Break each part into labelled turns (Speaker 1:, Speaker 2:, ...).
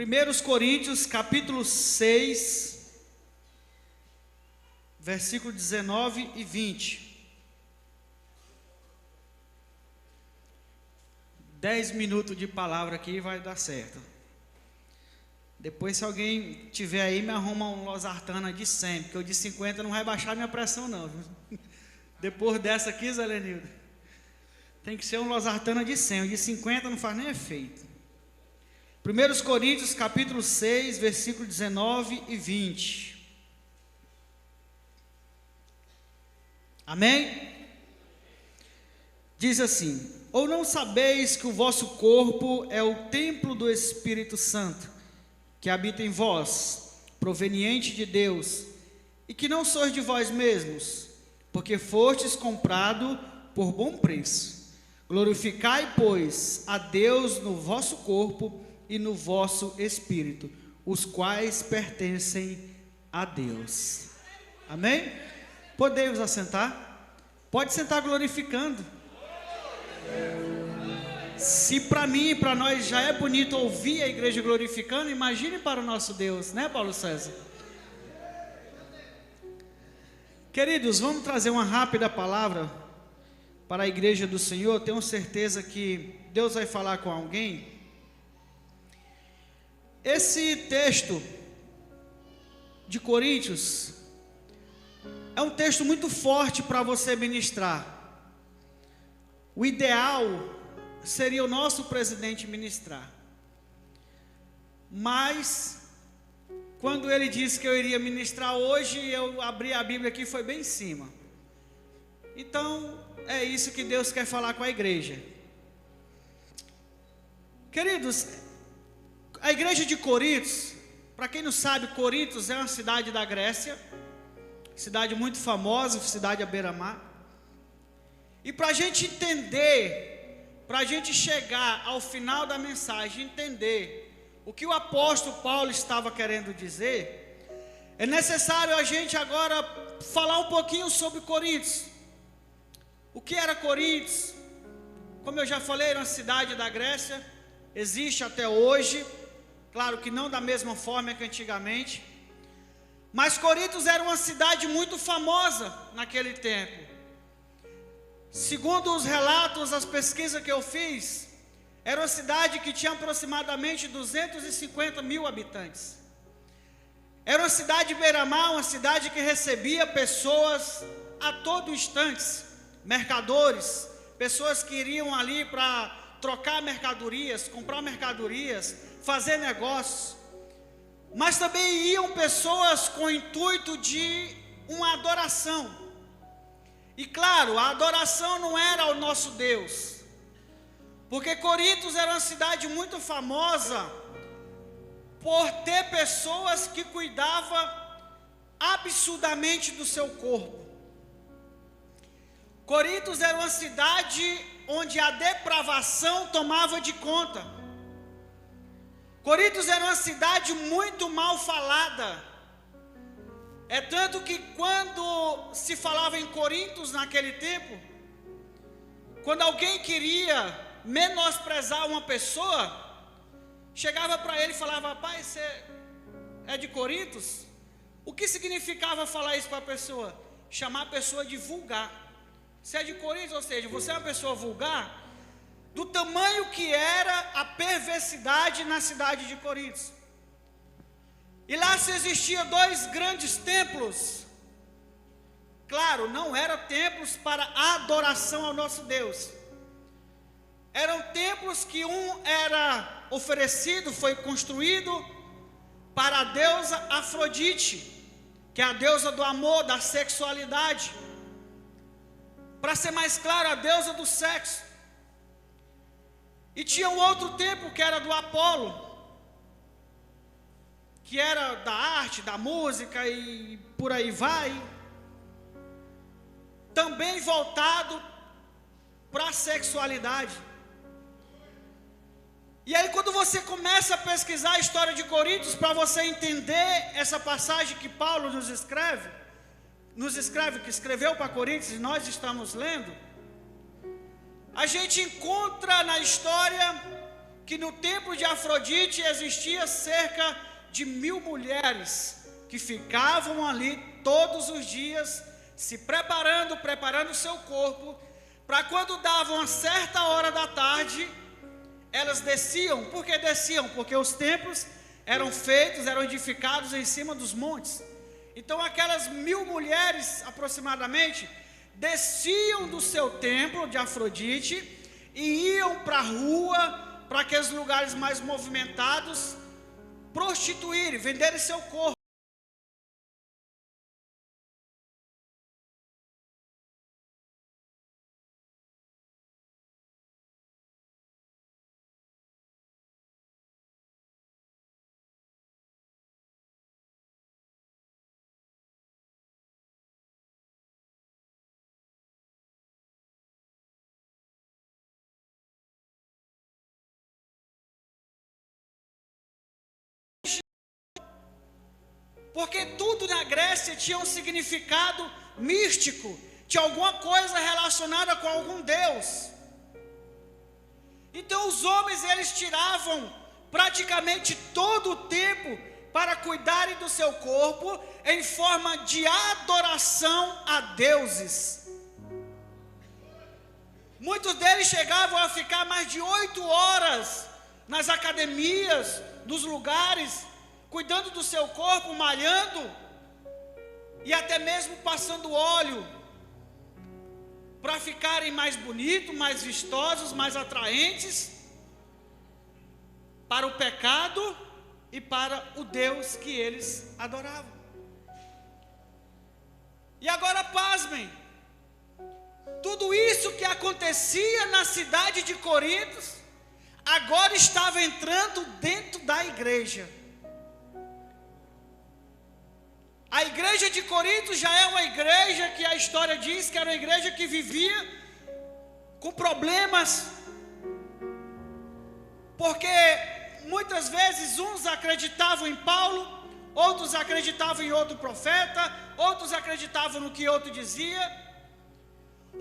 Speaker 1: 1 Coríntios, capítulo 6, versículo 19 e 20. 10 minutos de palavra aqui vai dar certo. Depois, se alguém tiver aí, me arruma um losartana de 100, porque o de 50 não vai baixar minha pressão não. Depois dessa aqui, Zé Lenildo, tem que ser um losartana de 100, o de 50 não faz nem efeito. 1 Coríntios, capítulo 6, versículo 19 e 20. Amém? Diz assim: ou não sabeis que o vosso corpo é o templo do Espírito Santo, que habita em vós, proveniente de Deus, e que não sois de vós mesmos, porque fostes comprado por bom preço. Glorificai, pois, a Deus no vosso corpo e no vosso espírito, os quais pertencem a Deus. Amém? Podemos assentar? Pode sentar glorificando. Se para mim e para nós já é bonito ouvir a igreja glorificando, imagine para o nosso Deus, né, Paulo César? Queridos, vamos trazer uma rápida palavra para a igreja do Senhor. Tenho certeza que Deus vai falar com alguém. Esse texto de Coríntios é um texto muito forte para você ministrar. O ideal seria o nosso presidente ministrar, mas quando ele disse que eu iria ministrar hoje, eu abri a Bíblia aqui, foi bem em cima. Então é isso que Deus quer falar com a igreja. Queridos, a igreja de Coríntios, para quem não sabe, Coríntios é uma cidade da Grécia, cidade muito famosa, cidade à beira-mar. E para a gente entender, para a gente chegar ao final da mensagem, entender o que o apóstolo Paulo estava querendo dizer, é necessário a gente agora falar um pouquinho sobre Coríntios. O que era Coríntios? Como eu já falei, era uma cidade da Grécia, existe até hoje, claro que não da mesma forma que antigamente, mas Coríntios era uma cidade muito famosa naquele tempo. Segundo os relatos, as pesquisas que eu fiz, era uma cidade que tinha aproximadamente 250 mil habitantes. Era uma cidade beira-mar, uma cidade que recebia pessoas a todo instante, mercadores, pessoas que iriam ali para trocar mercadorias, comprar mercadorias, fazer negócios. Mas também iam pessoas com o intuito de uma adoração. E claro, a adoração não era ao nosso Deus, porque Coríntios era uma cidade muito famosa por ter pessoas que cuidavam absurdamente do seu corpo. Coríntios era uma cidade onde a depravação tomava de conta. Coríntios era uma cidade muito mal falada. É tanto que quando se falava em Coríntios naquele tempo, quando alguém queria menosprezar uma pessoa, chegava para ele e falava: rapaz, você é de Coríntios? O que significava falar isso para a pessoa? Chamar a pessoa de vulgar. Você é de Coríntios, ou seja, você é uma pessoa vulgar, do tamanho que era a perversidade na cidade de Coríntios. E lá se existiam dois grandes templos. Claro, não eram templos para adoração ao nosso Deus. Eram templos que um era oferecido, foi construído para a deusa Afrodite, que é a deusa do amor, da sexualidade. Para ser mais claro, a deusa do sexo. E tinha um outro templo que era do Apolo, que era da arte, da música e por aí vai, também voltado para a sexualidade. E aí quando você começa a pesquisar a história de Coríntios, para você entender essa passagem que Paulo nos escreve, que escreveu para Coríntios e nós estamos lendo, a gente encontra na história que no templo de Afrodite existia cerca de 1000 mulheres que ficavam ali todos os dias se preparando o seu corpo, para quando dava uma certa hora da tarde, elas desciam. Por que desciam? Porque os templos eram edificados em cima dos montes. Então aquelas 1000 mulheres aproximadamente desciam do seu templo de Afrodite e iam para a rua, para aqueles lugares mais movimentados, prostituírem, venderem seu corpo. Porque tudo na Grécia tinha um significado místico, tinha alguma coisa relacionada com algum deus. Então os homens, eles tiravam praticamente todo o tempo para cuidarem do seu corpo em forma de adoração a deuses. Muitos deles chegavam a ficar mais de 8 horas nas academias, nos lugares, cuidando do seu corpo, malhando, e até mesmo passando óleo, para ficarem mais bonitos, mais vistosos, mais atraentes, para o pecado e para o Deus que eles adoravam. E agora pasmem, tudo isso que acontecia na cidade de Corinto, agora estava entrando dentro da igreja. A igreja de Corinto já é uma igreja que a história diz que era uma igreja que vivia com problemas, porque muitas vezes uns acreditavam em Paulo, outros acreditavam em outro profeta, outros acreditavam no que outro dizia.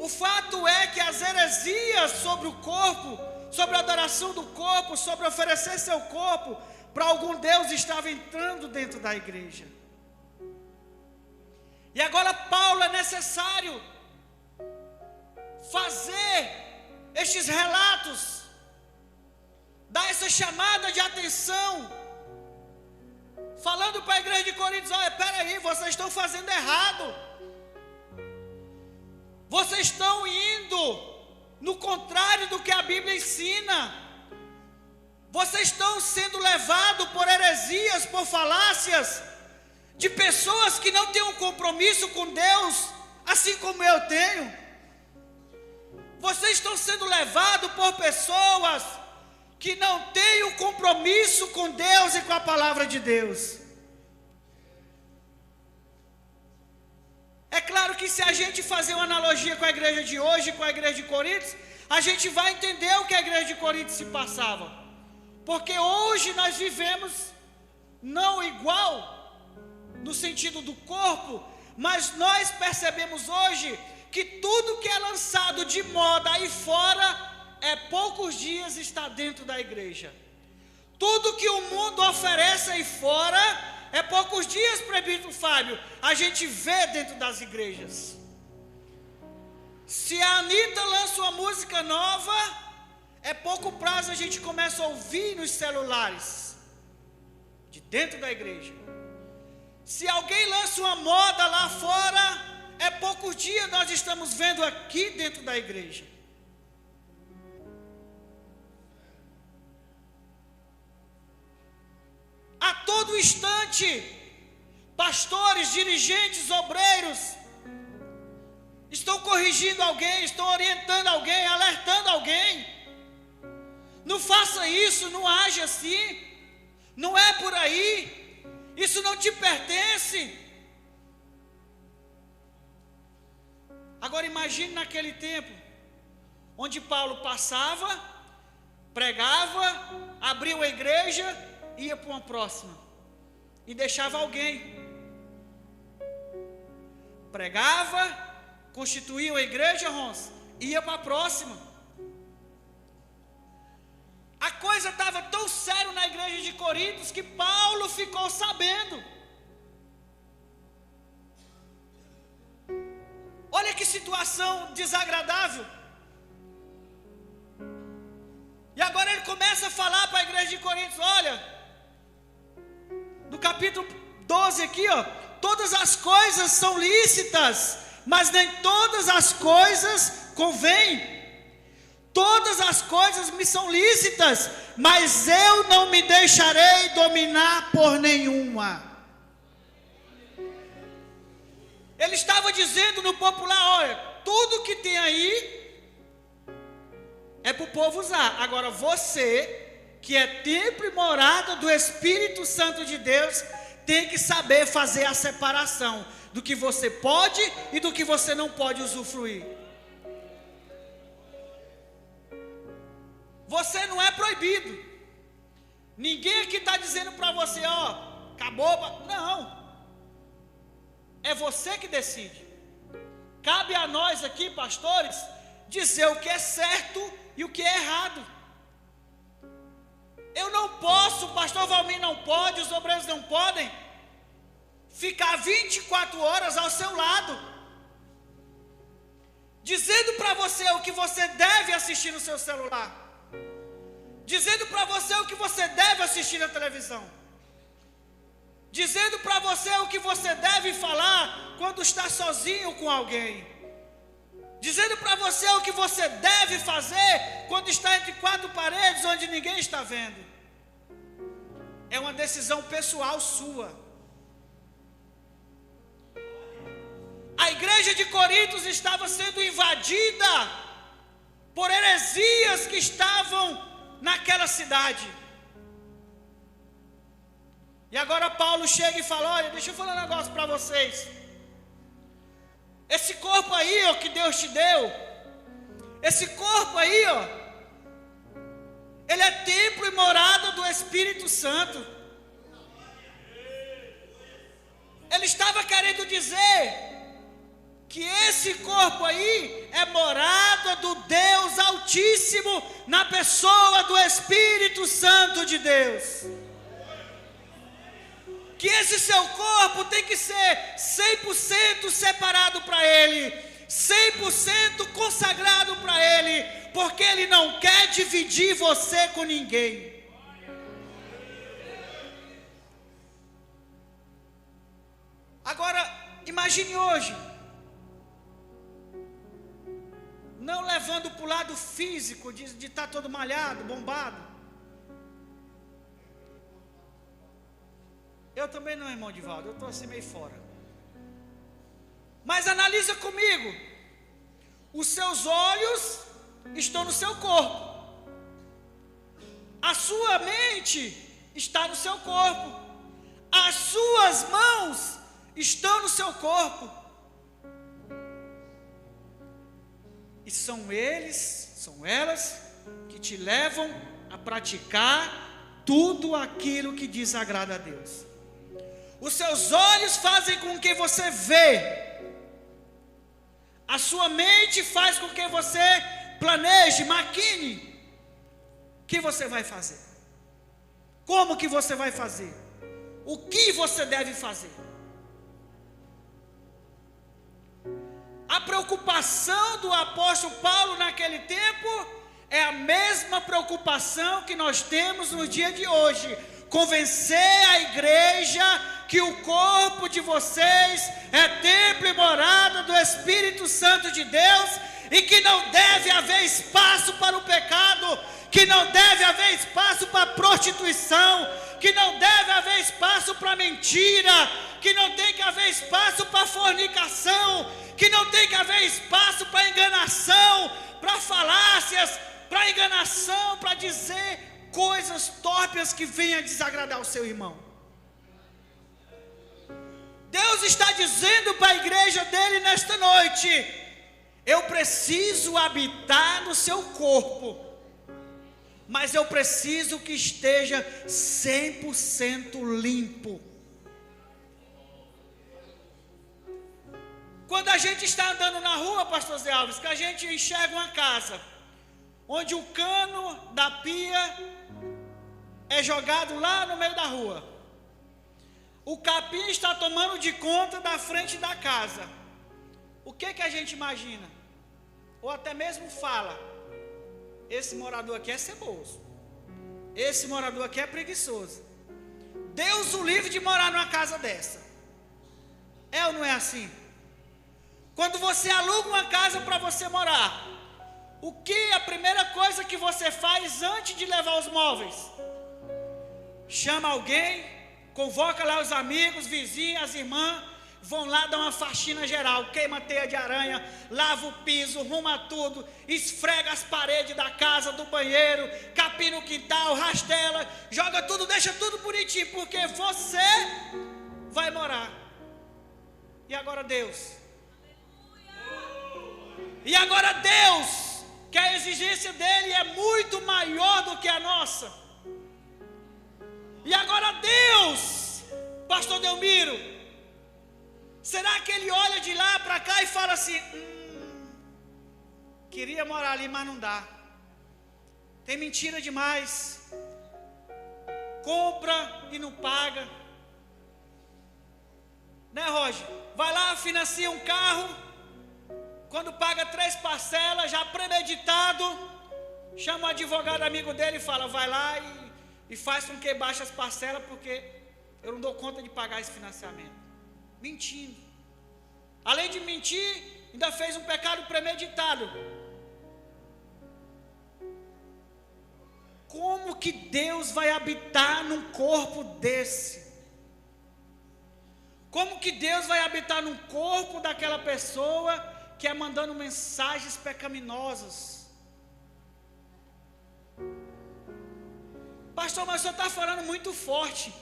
Speaker 1: O fato é que as heresias sobre o corpo, sobre a adoração do corpo, sobre oferecer seu corpo para algum Deus, estavam entrando dentro da igreja. E agora Paulo é necessário fazer estes relatos, dar essa chamada de atenção, falando para a igreja de Corinto: olha, peraí, vocês estão fazendo errado, vocês estão indo no contrário do que a Bíblia ensina, vocês estão sendo levados por heresias, por falácias, de pessoas que não têm um compromisso com Deus, assim como eu tenho. Vocês estão sendo levados por pessoas que não têm um compromisso com Deus e com a palavra de Deus. É claro que se a gente fazer uma analogia com a igreja de hoje, com a igreja de Corinto, a gente vai entender o que a igreja de Corinto se passava. Porque hoje nós vivemos não igual no sentido do corpo, mas nós percebemos hoje que tudo que é lançado de moda aí fora, poucos dias está dentro da igreja. Tudo que o mundo oferece aí fora, poucos dias, presbítero Fábio, a gente vê dentro das igrejas. Se a Anitta lança uma música nova, pouco prazo a gente começa a ouvir nos celulares, de dentro da igreja. Se alguém lança uma moda lá fora, poucos dias nós estamos vendo aqui dentro da igreja. A todo instante, pastores, dirigentes, obreiros, estão corrigindo alguém, estão orientando alguém, alertando alguém. Não faça isso, não age assim, não é por aí. Isso não te pertence. Agora imagine naquele tempo, onde Paulo passava, pregava, abria a igreja, ia para uma próxima, e deixava alguém. Pregava, constituía a igreja, ia para a próxima. A coisa estava tão séria na igreja de Corinto que Paulo ficou sabendo. Olha que situação desagradável. E agora ele começa a falar para a igreja de Corinto: olha, no capítulo 12 aqui, ó, todas as coisas são lícitas, mas nem todas as coisas convêm. Todas as coisas me são lícitas, mas eu não me deixarei dominar por nenhuma. Ele estava dizendo no popular: olha, tudo que tem aí é para o povo usar. Agora você, que é templo e morada do Espírito Santo de Deus, tem que saber fazer a separação do que você pode e do que você não pode usufruir. Você não é proibido. Ninguém aqui está dizendo para você: ó, acabou. Não. É você que decide. Cabe a nós aqui, pastores, dizer o que é certo e o que é errado. Eu não posso, o pastor Valmir não pode, os obreiros não podem ficar 24 horas ao seu lado, dizendo para você o que você deve assistir no seu celular, dizendo para você o que você deve assistir na televisão, dizendo para você o que você deve falar quando está sozinho com alguém, dizendo para você o que você deve fazer quando está entre quatro paredes onde ninguém está vendo. É uma decisão pessoal sua. A igreja de Corinto estava sendo invadida por heresias que estavam naquela cidade. E agora Paulo chega e fala: olha, deixa eu falar um negócio para vocês. Esse corpo aí, ó, que Deus te deu, esse corpo aí, ó, ele é templo e morada do Espírito Santo. Ele estava querendo dizer que esse corpo aí é morada do Deus Altíssimo na pessoa do Espírito Santo de Deus. Que esse seu corpo tem que ser 100% separado para Ele, 100% consagrado para Ele, porque Ele não quer dividir você com ninguém. Agora, imagine hoje, não levando para o lado físico, de estar todo malhado, bombado. Eu também não, irmão Divaldo, eu estou assim meio fora. Mas analisa comigo. Os seus olhos estão no seu corpo. A sua mente está no seu corpo. As suas mãos estão no seu corpo. E são elas que te levam a praticar tudo aquilo que desagrada a Deus. Os seus olhos fazem com que você vê. A sua mente faz com que você planeje, maquine o que você vai fazer. Como que você vai fazer? O que você deve fazer? A preocupação do apóstolo Paulo naquele tempo é a mesma preocupação que nós temos no dia de hoje. Convencer a igreja que o corpo de vocês é templo e morada do Espírito Santo de Deus e que não deve haver espaço para o pecado, que não deve haver espaço para a prostituição, que não deve haver espaço para mentira, que não tem que haver espaço para fornicação, que não tem que haver espaço para enganação, para falácias, para enganação, para dizer coisas torpes que venham desagradar o seu irmão. Deus está dizendo para a igreja dele nesta noite: eu preciso habitar no seu corpo, mas eu preciso que esteja 100% limpo. Quando a gente está andando na rua, pastor Zé Alves, que a gente enxerga uma casa onde o cano da pia é jogado lá no meio da rua. O capim está tomando de conta da frente da casa. O que a gente imagina? Ou até mesmo fala: esse morador aqui é ceboso, esse morador aqui é preguiçoso. Deus o livre de morar numa casa dessa. É ou não é assim? Quando você aluga uma casa para você morar, o que a primeira coisa que você faz antes de levar os móveis? Chama alguém, convoca lá os amigos, vizinhos, as irmãs, vão lá dar uma faxina geral, queima teia de aranha, lava o piso, arruma tudo, esfrega as paredes da casa, do banheiro, capina o quintal, rastela, joga tudo, deixa tudo bonitinho, porque você vai morar. E agora Deus? E agora Deus, que a exigência dele é muito maior do que a nossa. E agora Deus, pastor Delmiro, será que ele olha de lá para cá e fala assim: queria morar ali, mas não dá, tem mentira demais, compra e não paga, né, Roger? Vai lá, financia um carro, quando paga 3 parcelas, já premeditado, chama o advogado amigo dele e fala: vai lá e faz com que baixe as parcelas, porque eu não dou conta de pagar esse financiamento. Mentindo. Além de mentir, ainda fez um pecado premeditado. Como que Deus vai habitar num corpo desse? Como que Deus vai habitar num corpo daquela pessoa que é mandando mensagens pecaminosas? Pastor, mas o senhor está falando muito forte.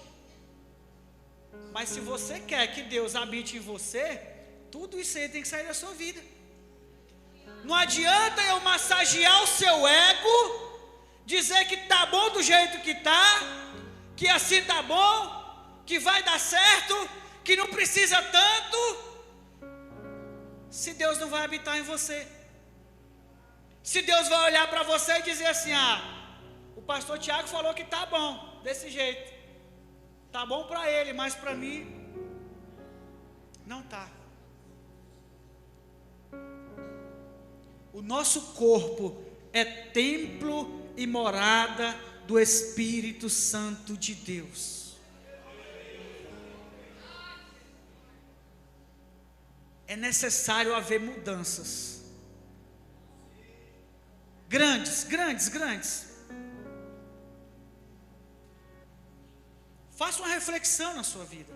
Speaker 1: Mas se você quer que Deus habite em você, tudo isso aí tem que sair da sua vida. Não adianta eu massagear o seu ego, dizer que está bom do jeito que está, que assim está bom, que vai dar certo, que não precisa tanto, se Deus não vai habitar em você. Se Deus vai olhar para você e dizer assim: o pastor Tiago falou que está bom, desse jeito, está bom para ele, mas para mim não está. O nosso corpo é templo e morada do Espírito Santo de Deus. É necessário haver mudanças grandes. Faça uma reflexão na sua vida.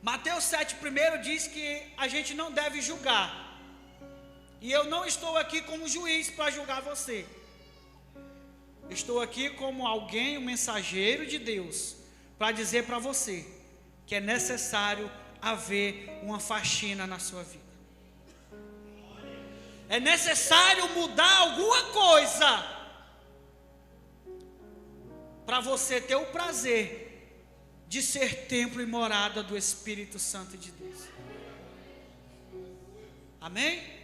Speaker 1: Mateus 7,1 diz que a gente não deve julgar. E eu não estou aqui como juiz para julgar você. Estou aqui como alguém, um mensageiro de Deus, para dizer para você que é necessário haver uma faxina na sua vida. É necessário mudar alguma coisa para você ter o prazer de ser templo e morada do Espírito Santo de Deus. Amém?